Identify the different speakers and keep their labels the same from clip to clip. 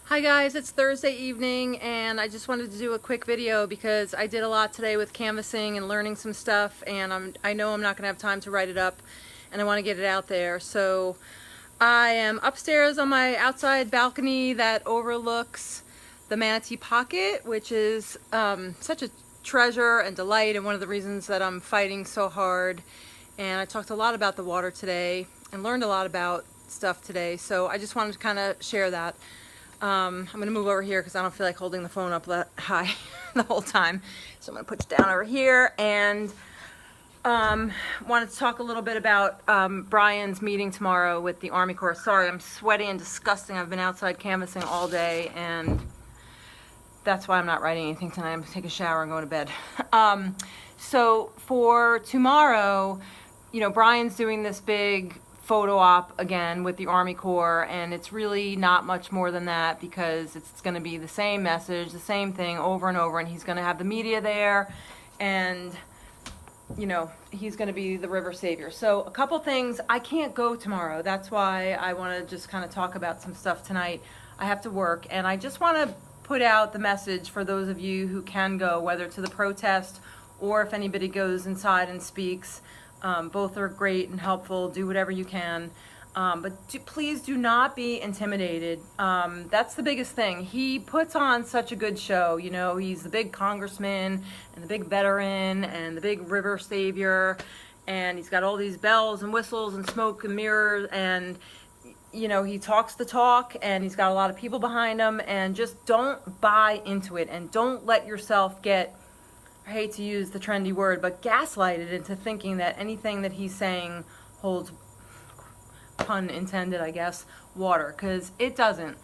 Speaker 1: Hi guys, it's Thursday evening and I just wanted to do a quick video because I did a lot today with canvassing and learning some stuff, and I know I'm not going to have time to write it up and I want to get it out there. So I am upstairs on my outside balcony that overlooks the Manatee Pocket, which is such a treasure and delight, and one of the reasons that I'm fighting so hard. And I talked a lot about the water today and learned a lot about stuff today, so I just wanted to kind of share that. I'm going to move over here because I don't feel like holding the phone up that high the whole time. So I'm going to put you down over here, and wanted to talk a little bit about Brian's meeting tomorrow with the Army Corps. Sorry, I'm sweaty and disgusting. I've been outside canvassing all day, and that's why I'm not writing anything tonight. I'm going to take a shower and go to bed. So for tomorrow, you know, Brian's doing this big photo op again with the Army Corps, and it's really not much more than that because it's going to be the same message, the same thing over and over, and he's going to have the media there, and you know, he's going to be the river savior. So a couple things. I can't go tomorrow. That's why I want to just kind of talk about some stuff tonight. I have to work, and I just want to put out the message for those of you who can go, whether to the protest or if anybody goes inside and speaks. Both are great and helpful. Do whatever you can. But please do not be intimidated. That's the biggest thing. He puts on such a good show. You know, he's the big congressman and the big veteran and the big river savior. And he's got all these bells and whistles and smoke and mirrors. And, you know, he talks the talk, and he's got a lot of people behind him. And just don't buy into it, and don't let yourself get, I hate to use the trendy word, but gaslighted into thinking that anything that he's saying holds, pun intended, I guess, water, because it doesn't.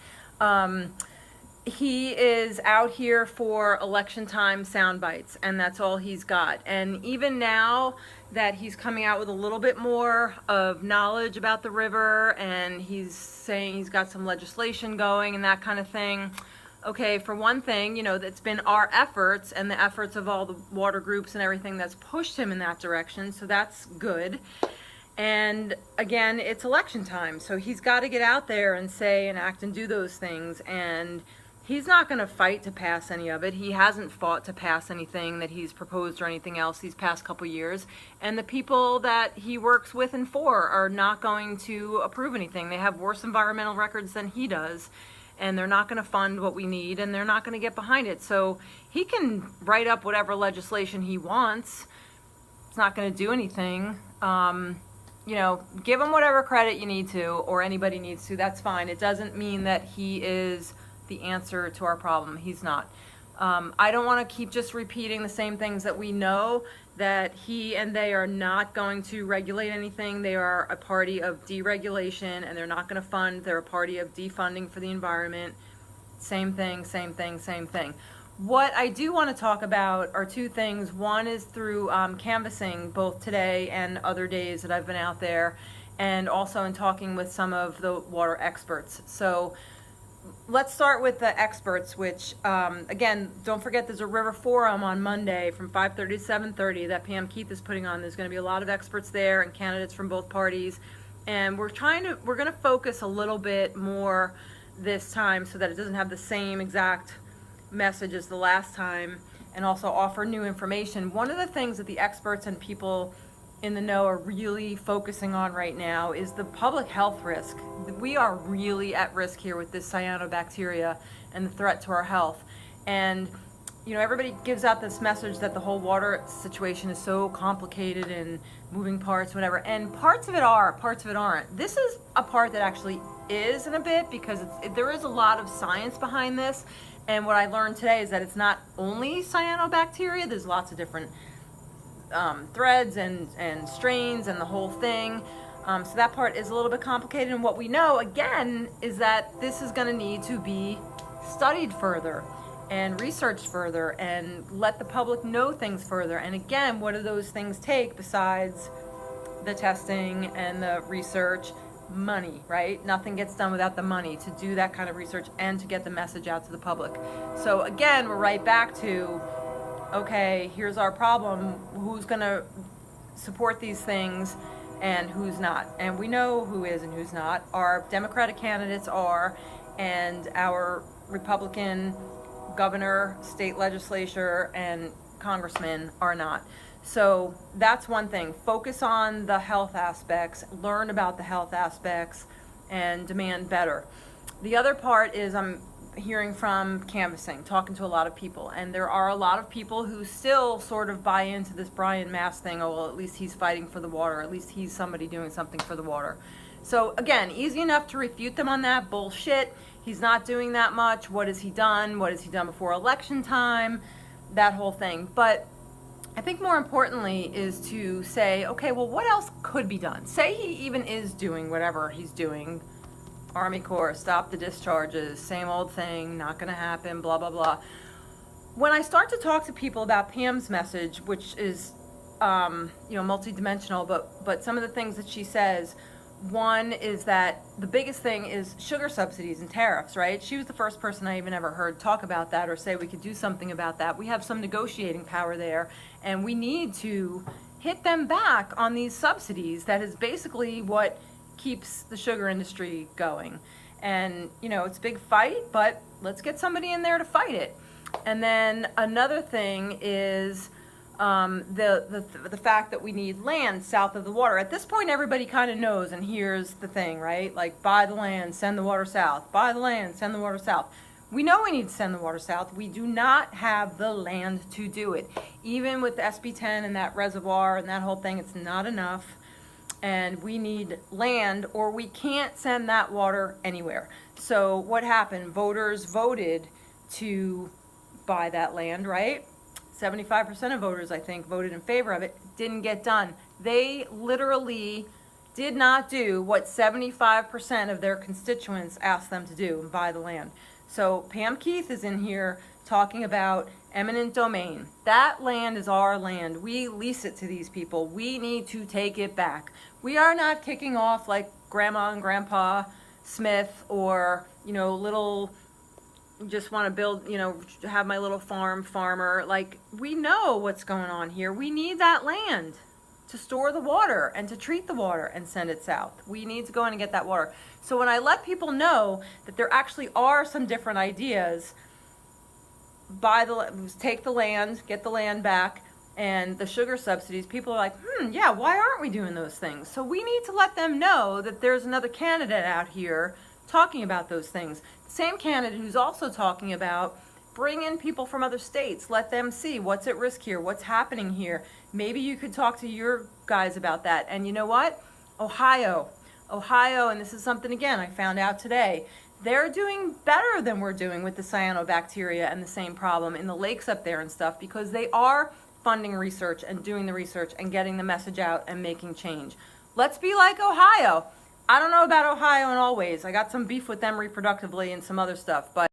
Speaker 1: He is out here for election time sound bites, and that's all he's got. And even now that he's coming out with a little bit more of knowledge about the river, and he's saying he's got some legislation going and that kind of thing. Okay, for one thing, you know, that's been our efforts and the efforts of all the water groups and everything that's pushed him in that direction, so that's good. And again, it's election time, so he's got to get out there and say and act and do those things, and he's not going to fight to pass any of it. He hasn't fought to pass anything that he's proposed or anything else these past couple years, and the people that he works with and for are not going to approve anything. They have worse environmental records than he does, and they're not going to fund what we need, and they're not going to get behind it. So he can write up whatever legislation he wants. It's not going to do anything. You know, give him whatever credit you need to, or anybody needs to. That's fine. It doesn't mean that he is the answer to our problem. He's not. I don't want to keep just repeating the same things that we know, that he and they are not going to regulate anything. They are a party of deregulation, and they're not going to fund. They're a party of defunding for the environment. Same thing, same thing, same thing. What I do want to talk about are two things. One is through canvassing, both today and other days that I've been out there, and also in talking with some of the water experts. So let's start with the experts, which, again, don't forget there's a river forum on Monday from 5:30 to 7:30 that Pam Keith is putting on. There's going to be a lot of experts there and candidates from both parties. And we're going to focus a little bit more this time so that it doesn't have the same exact message as the last time, and also offer new information. One of the things that the experts and people in the know are really focusing on right now is the public health risk. We are really at risk here with this cyanobacteria and the threat to our health. And you know, everybody gives out this message that the whole water situation is so complicated and moving parts, whatever. And parts of it are, parts of it aren't. This is a part that actually is in a bit, because there is a lot of science behind this. And what I learned today is that it's not only cyanobacteria. There's lots of different threads and strains and the whole thing. So that part is a little bit complicated. And what we know, again, is that this is going to need to be studied further and researched further and let the public know things further. And again, what do those things take besides the testing and the research? Money, right? Nothing gets done without the money to do that kind of research and to get the message out to the public. So again, we're right back to, okay, here's our problem. Who's going to support these things and who's not? And we know who is and who's not. Our Democratic candidates are, and our Republican governor, state legislature, and congressmen are not. So that's one thing. Focus on the health aspects, learn about the health aspects, and demand better. The other part is I'm hearing from canvassing, talking to a lot of people, and there are a lot of people who still sort of buy into this Brian Mast thing. Oh, well, at least he's fighting for the water, at least he's somebody doing something for the water. So again, easy enough to refute them on that bullshit. He's not doing that much. What has he done? What has he done before election time? That whole thing. But I think more importantly is to say, okay, well, what else could be done? Say he even is doing whatever he's doing. Army Corps, stop the discharges, same old thing, not going to happen, blah, blah, blah. When I start to talk to people about Pam's message, which is, multidimensional, but some of the things that she says, one is that the biggest thing is sugar subsidies and tariffs, right? She was the first person I even ever heard talk about that or say we could do something about that. We have some negotiating power there, and we need to hit them back on these subsidies. That is basically what keeps the sugar industry going. And it's a big fight, but let's get somebody in there to fight it. And then another thing is the fact that we need land south of the water. At this point, everybody kind of knows, and here's the thing, right? Like, buy the land, send the water south. Buy the land, send the water south. We know we need to send the water south. We do not have the land to do it. Even with the SB10 and that reservoir and that whole thing, it's not enough. And we need land, or we can't send that water anywhere. So what happened? Voters voted to buy that land, right? 75% of voters, I think, voted in favor of it. Didn't get done. They literally did not do what 75% of their constituents asked them to do, and buy the land. So Pam Keith is in here talking about eminent domain. That land is our land. We lease it to these people. We need to take it back. We are not kicking off like Grandma and Grandpa Smith, or little, just want to build, have my little farmer. Like, we know what's going on here. We need that land to store the water and to treat the water and send it south. We need to go in and get that water. So when I let people know that there actually are some different ideas, take the land, get the land back, and the sugar subsidies, people are like, yeah, why aren't we doing those things? So we need to let them know that there's another candidate out here talking about those things. Same candidate who's also talking about bring in people from other states, let them see what's at risk here, what's happening here. Maybe you could talk to your guys about that. And you know what? Ohio, and this is something, again, I found out today, they're doing better than we're doing with the cyanobacteria and the same problem in the lakes up there and stuff, because they are funding research and doing the research and getting the message out and making change. Let's be like Ohio. I don't know about Ohio in all ways. I got some beef with them reproductively and some other stuff, but